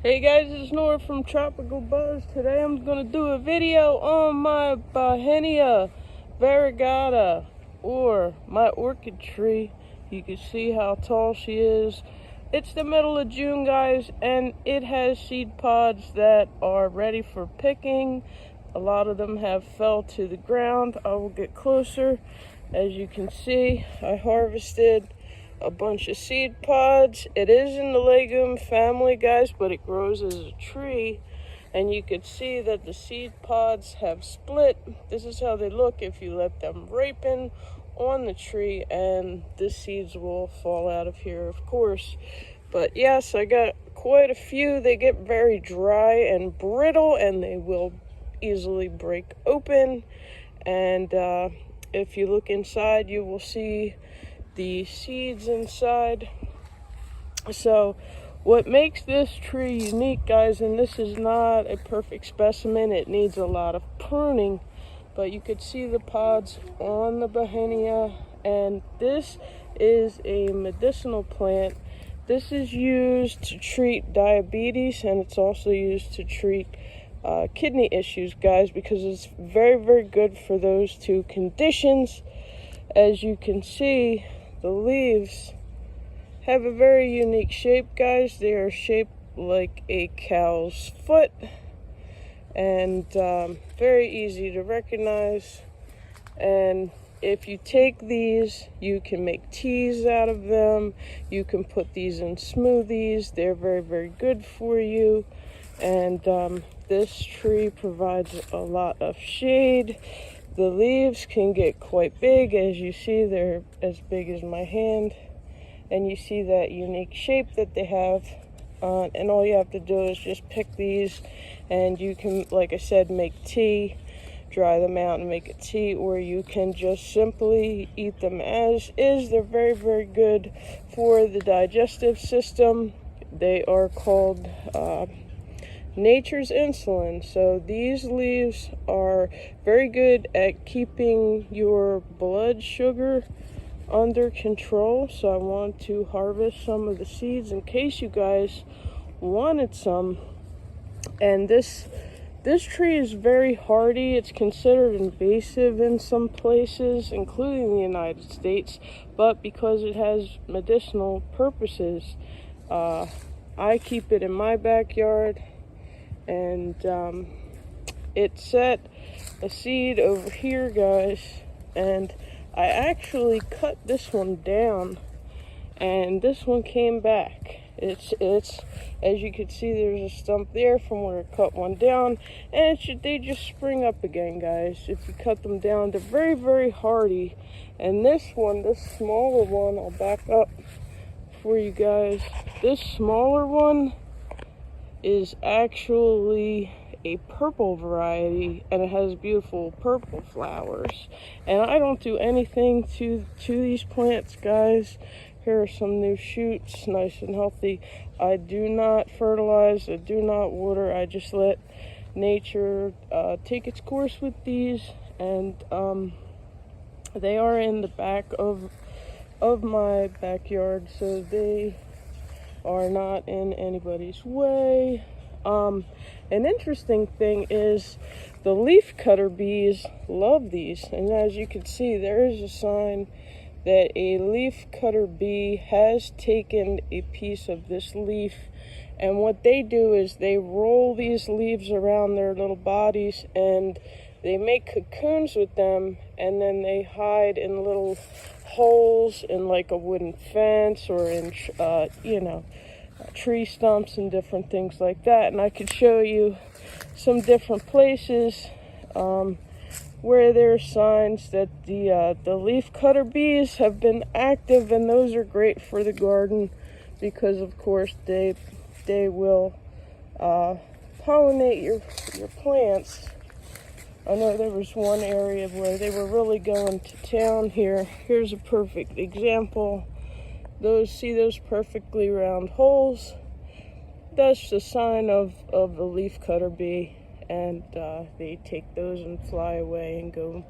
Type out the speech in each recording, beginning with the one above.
Hey guys, it's Nora from Tropical Buzz. Today I'm going to do a video on my Bauhinia Variegata, or my orchid tree. You can see how tall she is. It's the middle of June, guys, and it has seed pods that are ready for picking. A lot of them have fell to the ground. I will get closer. As you can see, I harvested a bunch of seed pods. It is in the legume family, guys, but it grows as a tree, and you can see that the seed pods have split. This is how they look if you let them ripen on the tree, and the seeds will fall out of here, of course. But yes, I got quite a few. They get very dry and brittle, and they will easily break open. And if you look inside, you will see the seeds inside. So what makes this tree unique, guys, and this is not a perfect specimen, it needs a lot of pruning, but you could see the pods on the Bauhinia, and this is a medicinal plant. This is used to treat diabetes, and it's also used to treat kidney issues, guys, because it's very, very good for those two conditions. As you can see, the leaves have a very unique shape, guys. They are shaped like a cow's foot, and very easy to recognize. And if you take these, you can make teas out of them. You can put these in smoothies. They're very, very good for you. And this tree provides a lot of shade. The leaves can get quite big. As you see, they're as big as my hand. And you see that unique shape that they have. And all you have to do is just pick these, and you can, like I said, make tea, dry them out and make a tea, or you can just simply eat them as is. They're very, very good for the digestive system. They are called nature's insulin. So these leaves are very good at keeping your blood sugar under control. So I want to harvest some of the seeds in case you guys wanted some. And this tree is very hardy. It's considered invasive in some places, including the United States, but because it has medicinal purposes, I keep it in my backyard. And it set a seed over here, guys, and I actually cut this one down, and this one came back. It's as you can see, there's a stump there from where I cut one down, and they just spring up again, guys. If you cut them down, they're very, very hardy. And this one, this smaller one, I'll back up for you guys. This smaller one is actually a purple variety, and it has beautiful purple flowers. And I don't do anything to these plants, guys. Here are some new shoots, nice and healthy. I do not fertilize, I do not water. I just let nature take its course with these. And they are in the back of my backyard, so they are not in anybody's way. An interesting thing is the leaf cutter bees love these, and as you can see, there is a sign that a leaf cutter bee has taken a piece of this leaf, and what they do is they roll these leaves around their little bodies, and they make cocoons with them, and then they hide in little holes in like a wooden fence, or in tree stumps and different things like that. And I could show you some different places where there are signs that the leaf cutter bees have been active, and those are great for the garden because, of course, they will pollinate your plants. I know there was one area where they were really going to town here. Here's a perfect example. See those perfectly round holes? That's the sign of the leaf cutter bee, and they take those and fly away and go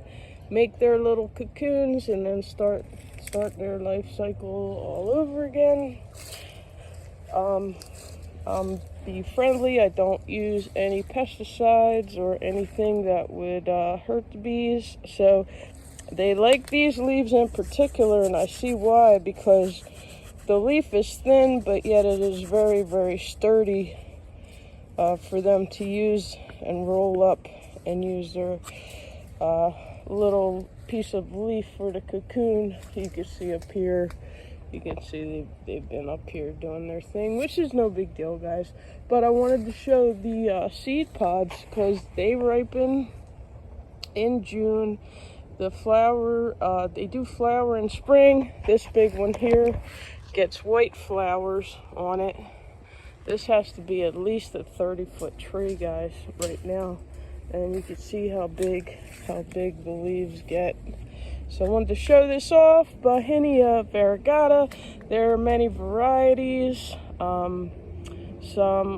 make their little cocoons, and then start their life cycle all over again. bee friendly. I don't use any pesticides or anything that would hurt the bees. So they like these leaves in particular, and I see why, because the leaf is thin, but yet it is very, very sturdy for them to use and roll up and use their little piece of leaf for the cocoon. You can see up here, you can see they've been up here doing their thing, which is no big deal, guys. But I wanted to show the seed pods because they ripen in June. The flower, they do flower in spring. This big one here gets white flowers on it. This has to be at least a 30-foot tree, guys, right now. And you can see how big the leaves get. So I wanted to show this off. Bauhinia Variegata. There are many varieties. Some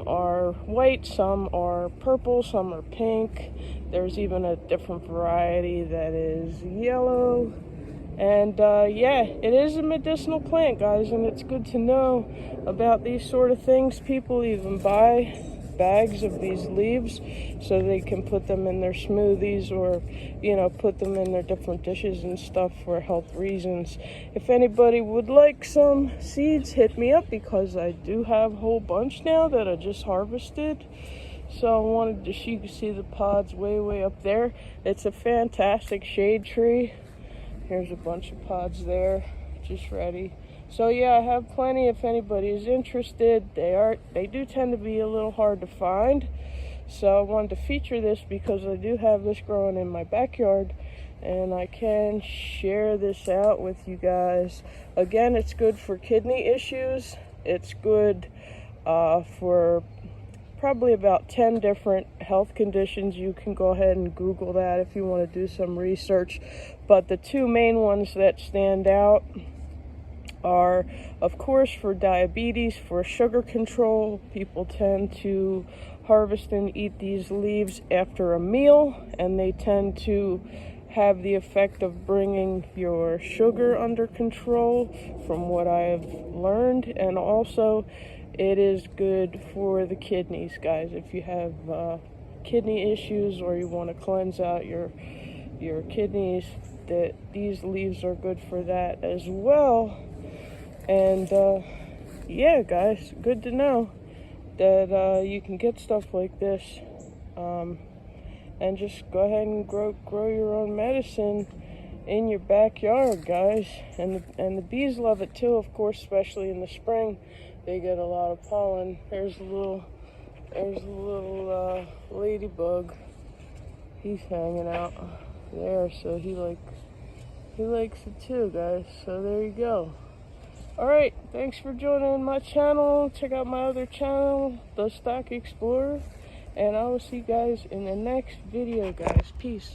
are white, some are purple, some are pink. There's even a different variety that is yellow. And yeah, it is a medicinal plant, guys, and it's good to know about these sort of things. People even buy bags of these leaves so they can put them in their smoothies, or put them in their different dishes and stuff for health reasons. If anybody would like some seeds, hit me up, because I do have a whole bunch now that I just harvested. So I wanted to, you can see the pods way up there. It's a fantastic shade tree. Here's a bunch of pods there, just ready. So yeah, I have plenty if anybody is interested. They do tend to be a little hard to find. So I wanted to feature this because I do have this growing in my backyard, and I can share this out with you guys. Again, it's good for kidney issues. It's good for probably about 10 different health conditions. You can go ahead and Google that if you want to do some research. But the two main ones that stand out are, of course, for diabetes, for sugar control. People tend to harvest and eat these leaves after a meal, and they tend to have the effect of bringing your sugar under control, from what I have learned. And also, it is good for the kidneys, guys. If you have kidney issues, or you want to cleanse out your kidneys, that these leaves are good for that as well. And yeah, guys, good to know that you can get stuff like this, and just go ahead and grow your own medicine in your backyard, guys. And the bees love it too, of course, especially in the spring. They get a lot of pollen. There's a little ladybug. He's hanging out there, so he likes it too, guys. So there you go. Alright, thanks for joining my channel. Check out my other channel, The Stock Explorer. And I will see you guys in the next video, guys. Peace.